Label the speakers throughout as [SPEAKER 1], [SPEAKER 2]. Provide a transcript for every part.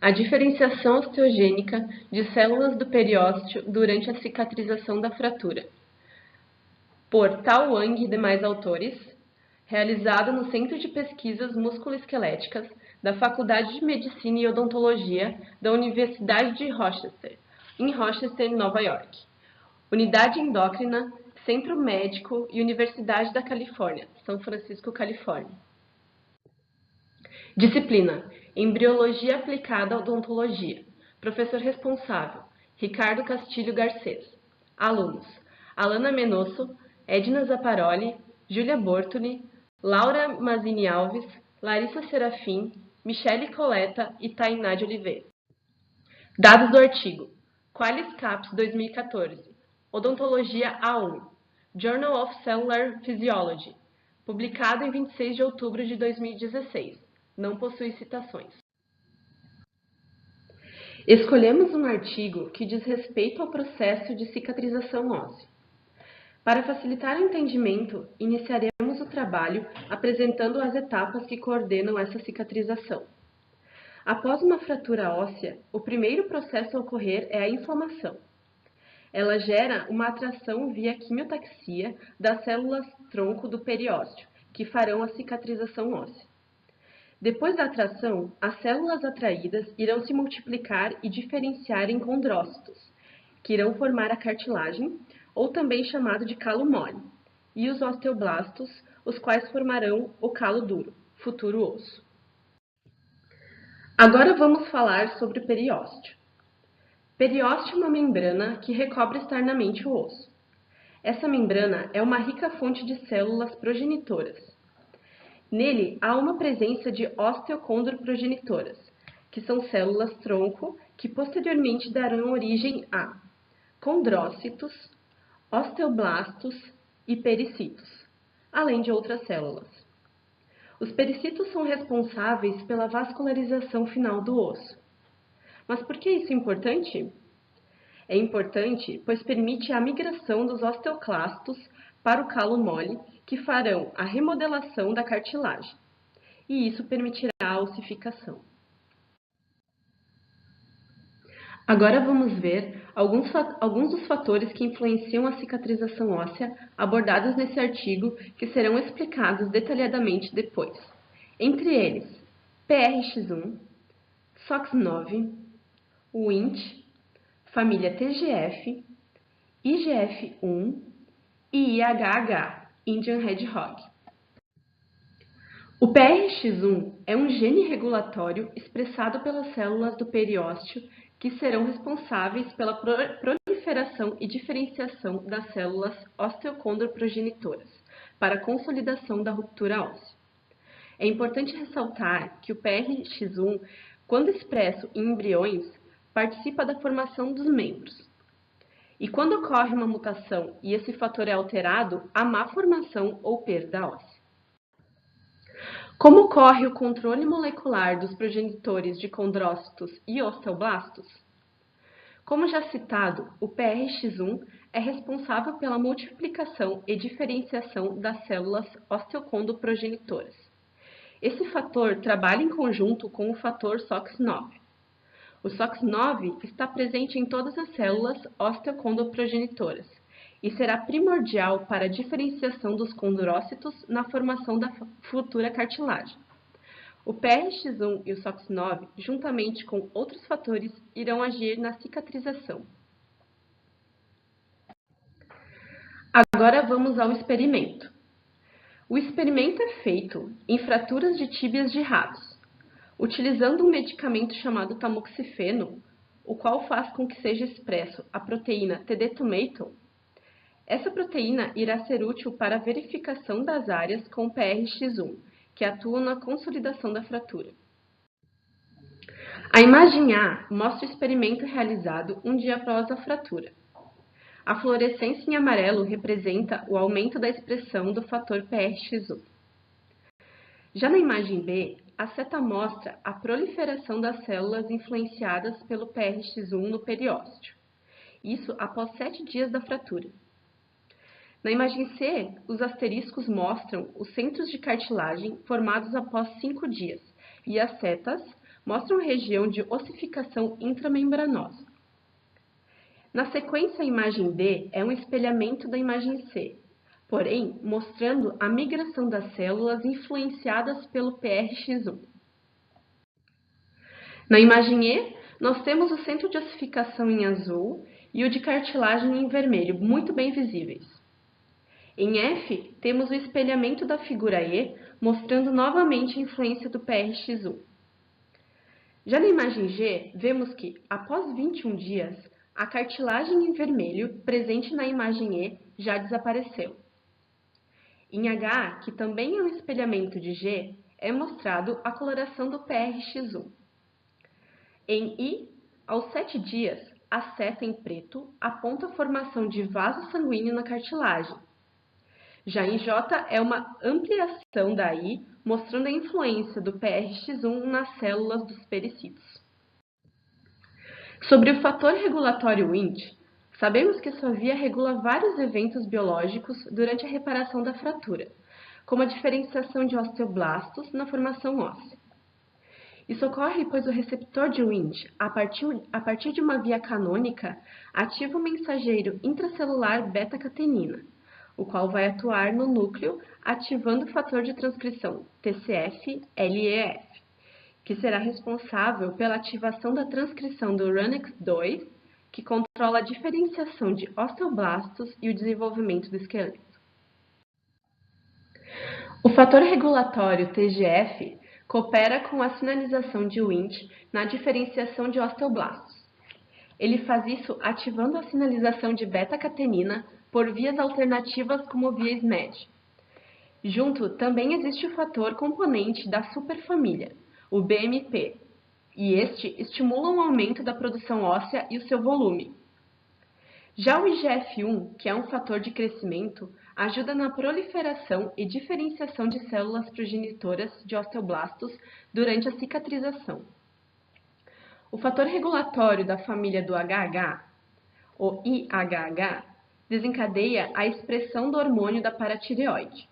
[SPEAKER 1] A diferenciação osteogênica de células do periósteo durante a cicatrização da fratura. Por Tao Wang e demais autores, realizado no Centro de Pesquisas Musculoesqueléticas da Faculdade de Medicina e Odontologia da Universidade de Rochester, em Rochester, Nova York. Unidade Endócrina, Centro Médico e Universidade da Califórnia, São Francisco, Califórnia. Disciplina: Embriologia aplicada à odontologia. Professor responsável: Ricardo Castilho Garcês. Alunos: Alana Menosso, Edna Zaparoli, Júlia Bortoli, Laura Mazini Alves, Larissa Serafim, Michele Coleta e Tainá de Oliveira. Dados do artigo: Qualis Caps 2014, Odontologia A1, Journal of Cellular Physiology, publicado em 26 de outubro de 2016. Não possui citações. Escolhemos um artigo que diz respeito ao processo de cicatrização óssea. Para facilitar o entendimento, iniciaremos o trabalho apresentando as etapas que coordenam essa cicatrização. Após uma fratura óssea, o primeiro processo a ocorrer é a inflamação. Ela gera uma atração via quimiotaxia das células-tronco do periósteo, que farão a cicatrização óssea. Depois da atração, as células atraídas irão se multiplicar e diferenciar em condrócitos, que irão formar a cartilagem, ou também chamado de calo mole, e os osteoblastos, os quais formarão o calo duro, futuro osso. Agora vamos falar sobre o periósteo. Periósteo é uma membrana que recobre externamente o osso. Essa membrana é uma rica fonte de células progenitoras. Nele há uma presença de osteocondroprogenitoras, que são células-tronco que posteriormente darão origem a condrócitos, osteoblastos e pericitos, além de outras células. Os pericitos são responsáveis pela vascularização final do osso. Mas por que isso é importante? É importante pois permite a migração dos osteoclastos para o calo mole, que farão a remodelação da cartilagem, e isso permitirá a ossificação. Agora vamos ver alguns dos fatores que influenciam a cicatrização óssea abordados nesse artigo, que serão explicados detalhadamente depois. Entre eles, PRX1, SOX9, WNT, família TGF, IGF-1 e IHH, Indian Hedgehog. O PRX1 é um gene regulatório expressado pelas células do periósteo que serão responsáveis pela proliferação e diferenciação das células osteocondroprogenitoras para a consolidação da ruptura óssea. É importante ressaltar que o PRX1, quando expresso em embriões, participa da formação dos membros. E quando ocorre uma mutação e esse fator é alterado, há má formação ou perda óssea. Como ocorre o controle molecular dos progenitores de condrócitos e osteoblastos? Como já citado, o PRX1 é responsável pela multiplicação e diferenciação das células osteocondroprogenitoras. Esse fator trabalha em conjunto com o fator SOX9. O SOX9 está presente em todas as células osteocondroprogenitoras e será primordial para a diferenciação dos condrócitos na formação da futura cartilagem. O PRX1 e o SOX9, juntamente com outros fatores, irão agir na cicatrização. Agora vamos ao experimento. O experimento é feito em fraturas de tíbias de ratos, utilizando um medicamento chamado tamoxifeno, o qual faz com que seja expresso a proteína TD-tomato. Essa proteína irá ser útil para a verificação das áreas com PRX1, que atuam na consolidação da fratura. A imagem A mostra o experimento realizado um dia após a fratura. A fluorescência em amarelo representa o aumento da expressão do fator PRX1. Já na imagem B, a seta mostra a proliferação das células influenciadas pelo PRX1 no periósteo. Isso após 7 dias da fratura. Na imagem C, os asteriscos mostram os centros de cartilagem formados após 5 dias e as setas mostram região de ossificação intramembranosa. Na sequência, a imagem D é um espelhamento da imagem C, porém mostrando a migração das células influenciadas pelo PRX1. Na imagem E, nós temos o centro de ossificação em azul e o de cartilagem em vermelho, muito bem visíveis. Em F, temos o espelhamento da figura E, mostrando novamente a influência do PRX1. Já na imagem G, vemos que, após 21 dias, a cartilagem em vermelho, presente na imagem E, já desapareceu. Em H, que também é um espelhamento de G, é mostrado a coloração do PRX1. Em I, aos 7 dias, a seta em preto aponta a formação de vaso sanguíneo na cartilagem. Já em J, é uma ampliação da I, mostrando a influência do PRX1 nas células dos pericílios. Sobre o fator regulatório Wnt, sabemos que sua via regula vários eventos biológicos durante a reparação da fratura, como a diferenciação de osteoblastos na formação óssea. Isso ocorre pois o receptor de Wnt, a partir de uma via canônica, ativa o mensageiro intracelular beta-catenina, o qual vai atuar no núcleo ativando o fator de transcrição TCF-LEF, que será responsável pela ativação da transcrição do RUNX2, que controla a diferenciação de osteoblastos e o desenvolvimento do esqueleto. O fator regulatório TGF coopera com a sinalização de Wnt na diferenciação de osteoblastos. Ele faz isso ativando a sinalização de beta-catenina por vias alternativas como via SMAD. Junto, também existe o fator componente da superfamília, o BMP, e este estimula o aumento da produção óssea e o seu volume. Já o IGF-1, que é um fator de crescimento, ajuda na proliferação e diferenciação de células progenitoras de osteoblastos durante a cicatrização. O fator regulatório da família do HH, o IHH, desencadeia a expressão do hormônio da paratireoide.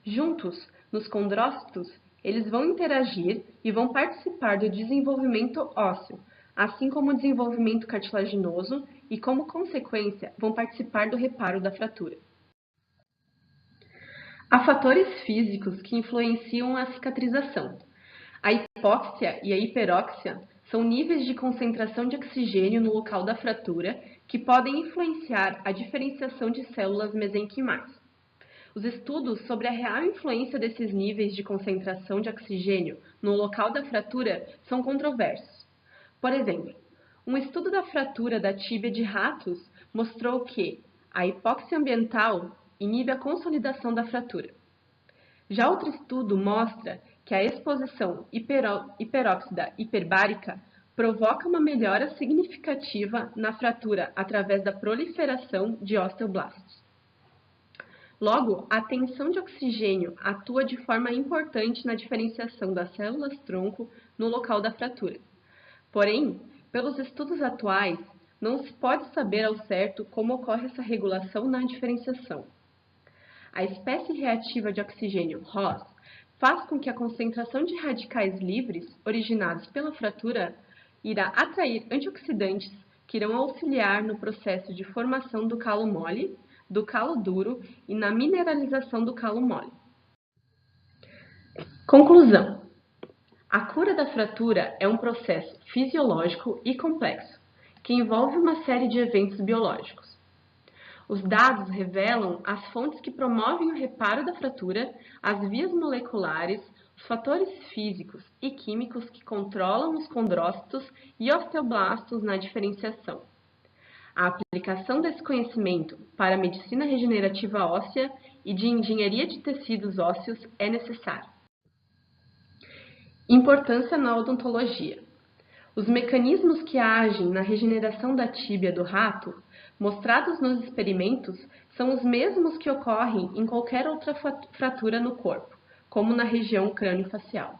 [SPEAKER 1] Juntos, nos condrócitos, eles vão interagir e vão participar do desenvolvimento ósseo, assim como o desenvolvimento cartilaginoso e, como consequência, vão participar do reparo da fratura. Há fatores físicos que influenciam a cicatrização. A hipóxia e a hiperóxia são níveis de concentração de oxigênio no local da fratura que podem influenciar a diferenciação de células mesenquimais. Os estudos sobre a real influência desses níveis de concentração de oxigênio no local da fratura são controversos. Por exemplo, um estudo da fratura da tíbia de ratos mostrou que a hipóxia ambiental inibe a consolidação da fratura. Já outro estudo mostra que a exposição hiperóxida hiperbárica provoca uma melhora significativa na fratura através da proliferação de osteoblastos. Logo, a tensão de oxigênio atua de forma importante na diferenciação das células-tronco no local da fratura. Porém, pelos estudos atuais, não se pode saber ao certo como ocorre essa regulação na diferenciação. A espécie reativa de oxigênio ROS faz com que a concentração de radicais livres originados pela fratura irá atrair antioxidantes que irão auxiliar no processo de formação do calo mole, do calo duro e na mineralização do calo mole. Conclusão: a cura da fratura é um processo fisiológico e complexo, que envolve uma série de eventos biológicos. Os dados revelam as fontes que promovem o reparo da fratura, as vias moleculares, os fatores físicos e químicos que controlam os condrócitos e osteoblastos na diferenciação. A aplicação desse conhecimento para a medicina regenerativa óssea e de engenharia de tecidos ósseos é necessária. Importância na odontologia. Os mecanismos que agem na regeneração da tíbia do rato, mostrados nos experimentos, são os mesmos que ocorrem em qualquer outra fratura no corpo, como na região crânio-facial.